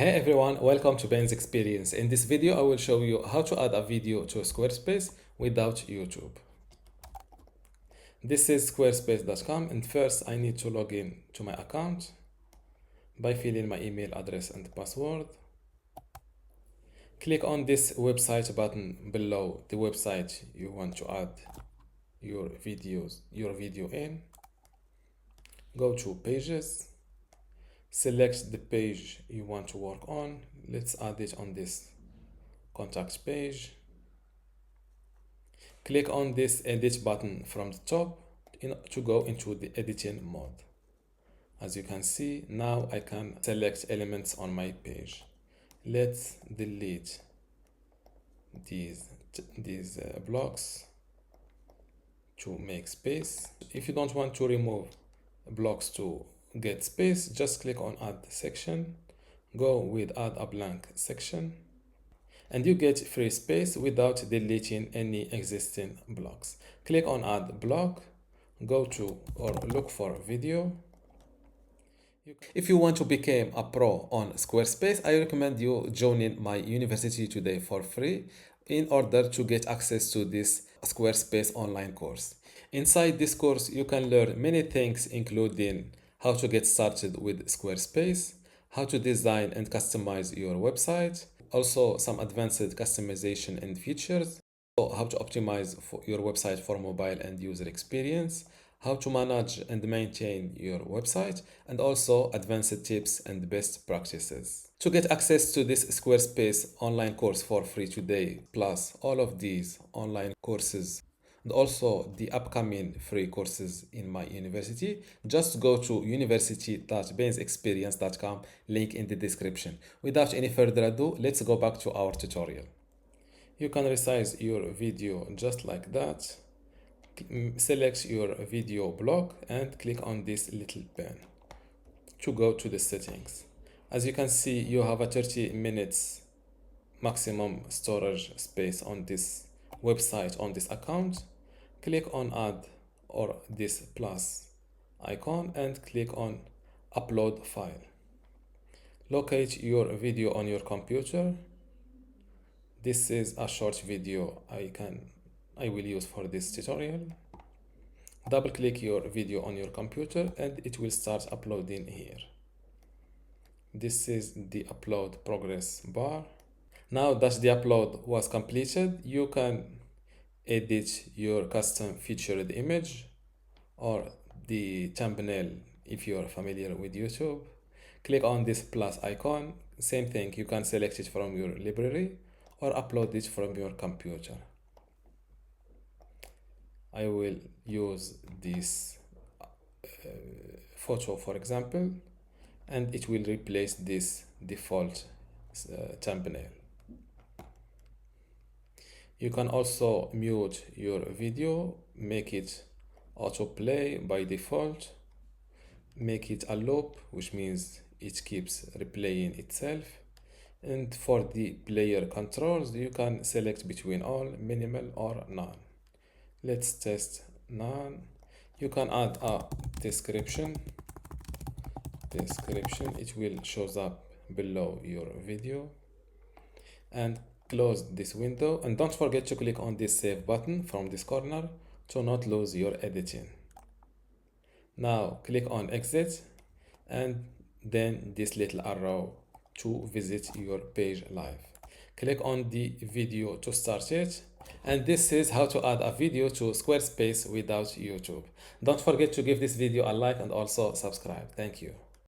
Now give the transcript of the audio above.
Hey everyone, welcome to Ben's Experience. In this video, I will show you how to add a video to Squarespace without YouTube. This is squarespace.com, and first I need to log in to my account by filling my email address and password. Click on this website button below the website you want to add your video in. Go to Pages. Select the page you want to work on. Let's add it on this contact page. Click on this edit button from the top to go into the editing mode. As you can see, now I can select elements on my page. Let's delete these blocks to make space. If you don't want to remove blocks to get space, just click on add section, go with add a blank section, and you get free space without deleting any existing blocks. Click on add block, go to or look for video. If you want to become a pro on Squarespace, I recommend you joining my university today for free in order to get access to this Squarespace online course. Inside this course, you can learn many things, including how to get started with Squarespace, how to design and customize your website, also some advanced customization and features, how to optimize your website for mobile and user experience, how to manage and maintain your website, and also advanced tips and best practices. To get access to this Squarespace online course for free today, plus all of these online courses and also the upcoming free courses in my university, just go to university.bensexperience.com, link in the description. Without any further ado, let's go back to our tutorial. You can resize your video just like that. Select your video block and click on this little pen to go to the settings. As you can see, you have a 30 minutes maximum storage space on this website, on this account. Click on add or this plus icon and click on upload file. Locate your video on your computer. This is a short video I will use for this tutorial. Double click your video on your computer and it will start uploading here. This is the upload progress bar. Now that the upload was completed, you can edit your custom featured image or the thumbnail if you're familiar with YouTube. Click on this plus icon. Same thing, you can select it from your library or upload it from your computer. I will use this photo, for example, and it will replace this default thumbnail. You can also mute your video, make it autoplay by default, make it a loop, which means it keeps replaying itself. And for the player controls, you can select between all, minimal or none. Let's test none. You can add a description. It will shows up below your video, and close this window, and don't forget to click on this save button from this corner to not lose your editing. Now click on exit and then this little arrow to visit your page live. Click on the video to start it, and this is how to add a video to Squarespace without YouTube. Don't forget to give this video a like and also subscribe. Thank you.